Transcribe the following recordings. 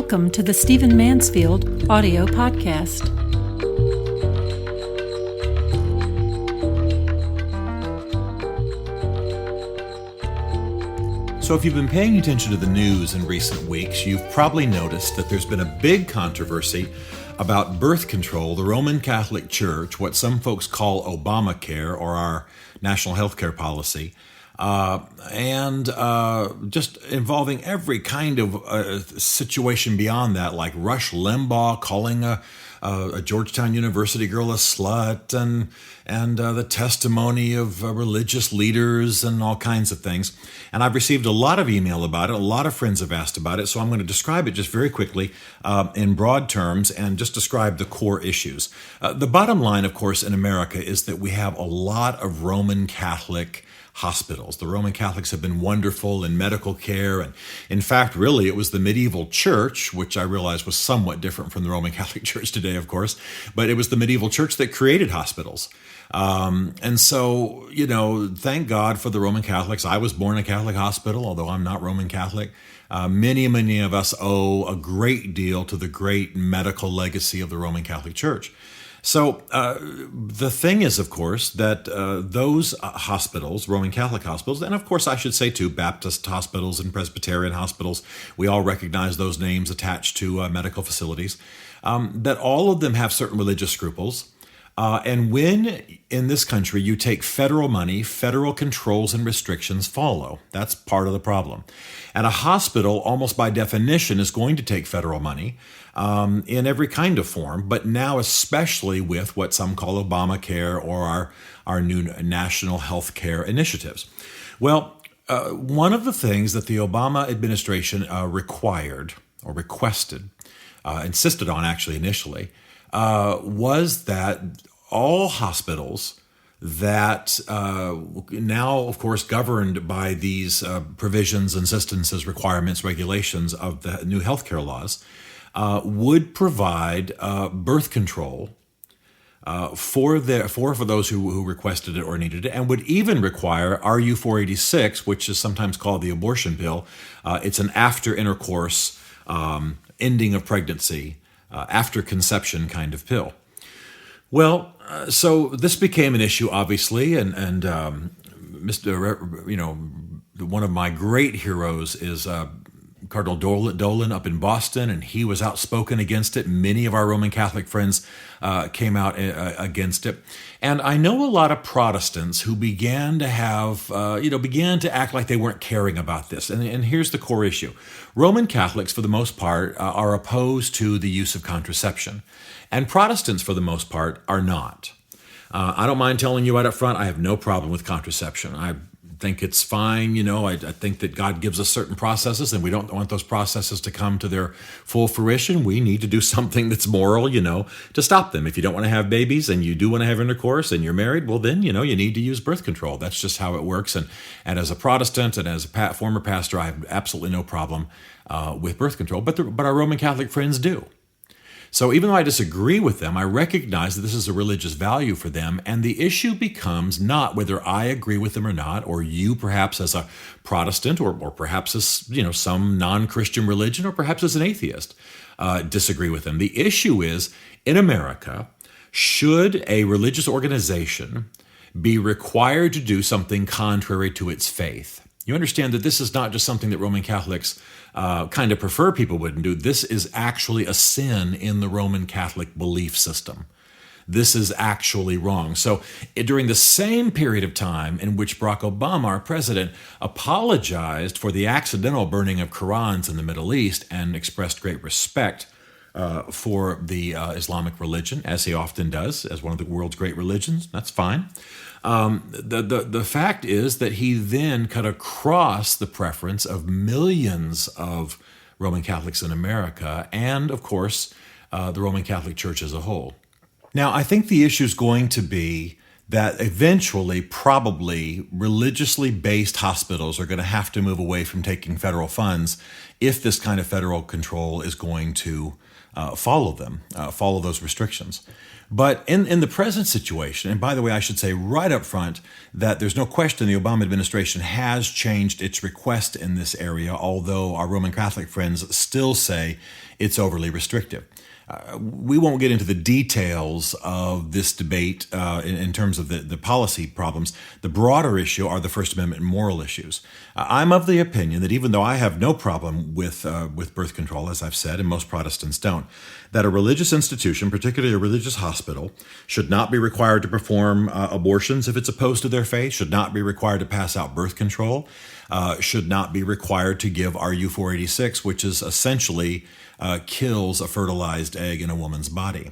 Welcome to the Stephen Mansfield audio podcast. So if you've been paying attention to the news in recent weeks, you've probably noticed that there's been a big controversy about birth control. The Roman Catholic Church, what some folks call Obamacare, or our national health care policy, and just involving every kind of situation beyond that, like Rush Limbaugh calling a Georgetown University girl a slut, and the testimony of religious leaders and all kinds of things. And I've received a lot of email about it. A lot of friends have asked about it. So I'm going to describe it just very quickly in broad terms and just describe the core issues. The bottom line, of course, in America is that we have a lot of Roman Catholic hospitals. The Roman Catholics have been wonderful in medical care. And in fact, really, it was the medieval church, which I realized was somewhat different from the Roman Catholic Church today, of course, but it was the medieval church that created hospitals. And so, thank God for the Roman Catholics. I was born in a Catholic hospital, although I'm not Roman Catholic. Many of us owe a great deal to the great medical legacy of the Roman Catholic Church. So the thing is, of course, that those hospitals, Roman Catholic hospitals, and of course I should say too, Baptist hospitals and Presbyterian hospitals, we all recognize those names attached to medical facilities, that all of them have certain religious scruples. And when in this country you take federal money, federal controls and restrictions follow. That's part of the problem. And a hospital, almost by definition, is going to take federal money in every kind of form, but now especially with what some call Obamacare or our new national health care initiatives. Well, one of the things that the Obama administration required or requested, insisted on actually initially, was that all hospitals that now, of course, governed by these provisions, insistences, requirements, regulations of the new healthcare laws, would provide birth control for those who requested it or needed it, and would even require RU486, which is sometimes called the abortion pill. It's an after intercourse, ending of pregnancy, after conception kind of pill. Well, so this became an issue, obviously, and one of my great heroes is Cardinal Dolan up in Boston, and he was outspoken against it. Many of our Roman Catholic friends came out against it. And I know a lot of Protestants who began to act like they weren't caring about this. And here's the core issue. Roman Catholics, for the most part, are opposed to the use of contraception. And Protestants, for the most part, are not. I don't mind telling you right up front, I have no problem with contraception. I think it's fine. I think that God gives us certain processes, and we don't want those processes to come to their full fruition. We need to do something that's moral, to stop them. If you don't want to have babies and you do want to have intercourse and you're married, well, then, you need to use birth control. That's just how it works. And as a Protestant and as a former pastor, I have absolutely no problem with birth control. But our Roman Catholic friends do. So even though I disagree with them, I recognize that this is a religious value for them, and the issue becomes not whether I agree with them or not, or you perhaps as a Protestant, or perhaps as some non-Christian religion, or perhaps as an atheist disagree with them. The issue is, in America, should a religious organization be required to do something contrary to its faith? You understand that this is not just something that Roman Catholics kind of prefer people wouldn't do. This is actually a sin in the Roman Catholic belief system. This is actually wrong. So during the same period of time in which Barack Obama, our president, apologized for the accidental burning of Qurans in the Middle East and expressed great respect for the Islamic religion, as he often does, as one of the world's great religions, that's fine. The fact is that he then cut across the preference of millions of Roman Catholics in America and, of course, the Roman Catholic Church as a whole. Now, I think the issue is going to be that eventually, probably, religiously based hospitals are going to have to move away from taking federal funds if this kind of federal control is going to follow them, follow those restrictions. But in the present situation, and by the way, I should say right up front that there's no question the Obama administration has changed its request in this area, although our Roman Catholic friends still say it's overly restrictive. We won't get into the details of this debate in terms of the policy problems. The broader issue are the First Amendment moral issues. I'm of the opinion that even though I have no problem with birth control, as I've said, and most Protestants don't, that a religious institution, particularly a religious hospital, should not be required to perform abortions if it's opposed to their faith, should not be required to pass out birth control, should not be required to give RU-486, which is essentially kills a fertilized egg in a woman's body.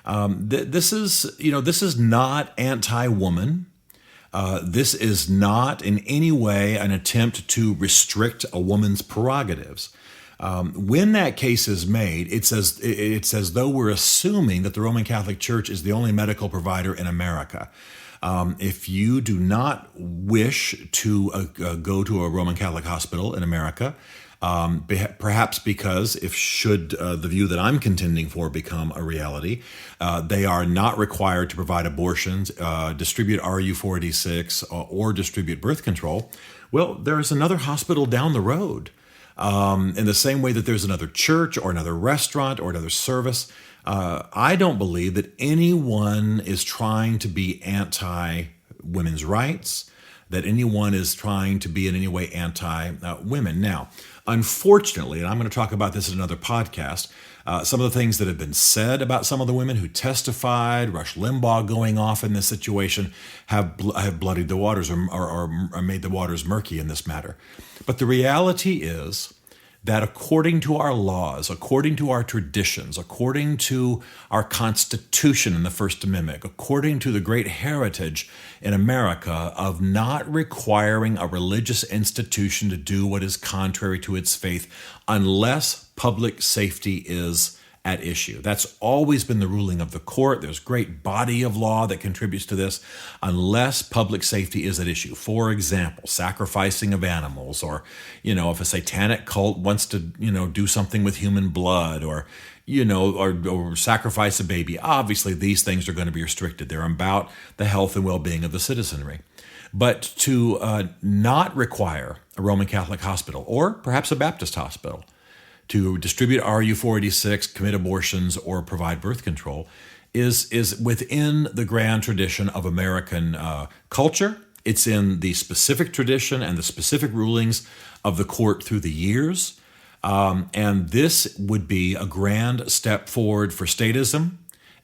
This is not anti-woman. This is not in any way an attempt to restrict a woman's prerogatives. When that case is made, it's as though we're assuming that the Roman Catholic Church is the only medical provider in America. If you do not wish to go to a Roman Catholic hospital in America, perhaps because should the view that I'm contending for become a reality, they are not required to provide abortions, distribute RU-486, or distribute birth control. Well, there is another hospital down the road. In the same way that there's another church or another restaurant or another service. I don't believe that anyone is trying to be anti-women's rights, that anyone is trying to be in any way anti-women. Now, unfortunately, and I'm going to talk about this in another podcast, some of the things that have been said about some of the women who testified, Rush Limbaugh going off in this situation, have bloodied the waters or made the waters murky in this matter. But the reality is that according to our laws, according to our traditions, according to our Constitution and the First Amendment, according to the great heritage in America of not requiring a religious institution to do what is contrary to its faith unless public safety is at issue. That's always been the ruling of the court. There's great body of law that contributes to this, unless public safety is at issue. For example, sacrificing of animals, or, if a satanic cult wants to, do something with human blood, or, or sacrifice a baby. Obviously, these things are going to be restricted. They're about the health and well-being of the citizenry. But to not require a Roman Catholic hospital, or perhaps a Baptist hospital, to distribute RU-486, commit abortions, or provide birth control is within the grand tradition of American culture. It's in the specific tradition and the specific rulings of the court through the years. And this would be a grand step forward for statism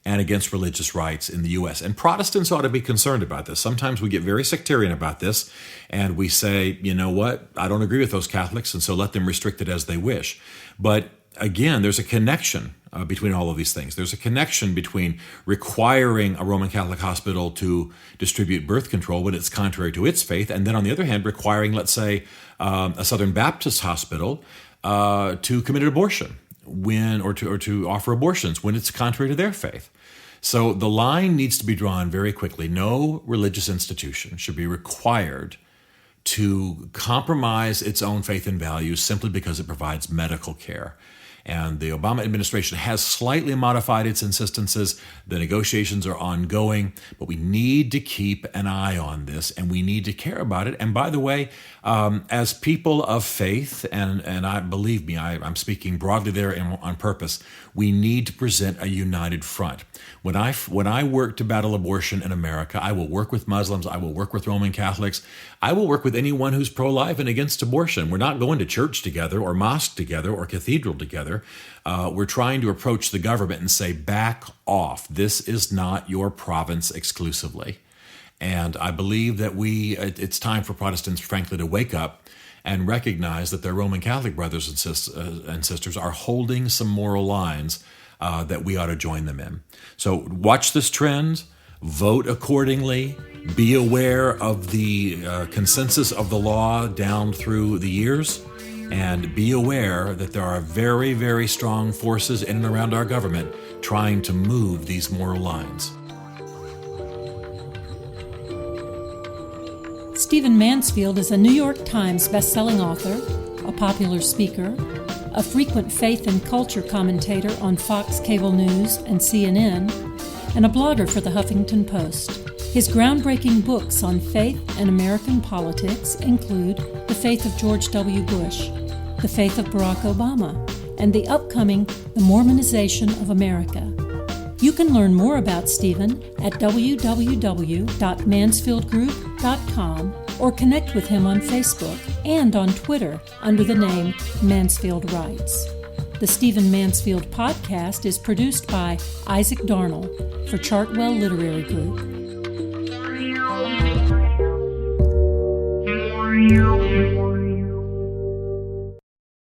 and against religious rights in the U.S. And Protestants ought to be concerned about this. Sometimes we get very sectarian about this, and we say, you know what, I don't agree with those Catholics, and so let them restrict it as they wish. But again, there's a connection between all of these things. There's a connection between requiring a Roman Catholic hospital to distribute birth control when it's contrary to its faith, and then on the other hand, requiring, let's say, a Southern Baptist hospital to commit an abortion or to offer abortions when it's contrary to their faith. So the line needs to be drawn very quickly. No religious institution should be required to compromise its own faith and values simply because it provides medical care. And the Obama administration has slightly modified its insistences. The negotiations are ongoing, but we need to keep an eye on this, and we need to care about it. And by the way, as people of faith, and I believe me, I'm speaking broadly there on purpose, we need to present a united front. When I work to battle abortion in America, I will work with Muslims, I will work with Roman Catholics, I will work with anyone who's pro-life and against abortion. We're not going to church together or mosque together or cathedral together. We're trying to approach the government and say, back off. This is not your province exclusively. And I believe that it's time for Protestants, frankly, to wake up and recognize that their Roman Catholic brothers and sisters are holding some moral lines that we ought to join them in. So watch this trend, vote accordingly, be aware of the consensus of the law down through the years, and be aware that there are very, very strong forces in and around our government trying to move these moral lines. Stephen Mansfield is a New York Times bestselling author, a popular speaker, a frequent faith and culture commentator on Fox Cable News and CNN, and a blogger for the Huffington Post. His groundbreaking books on faith and American politics include The Faith of George W. Bush, The Faith of Barack Obama, and the upcoming The Mormonization of America. You can learn more about Stephen at www.mansfieldgroup.com or connect with him on Facebook and on Twitter under the name Mansfield Writes. The Stephen Mansfield podcast is produced by Isaac Darnell for Chartwell Literary Group.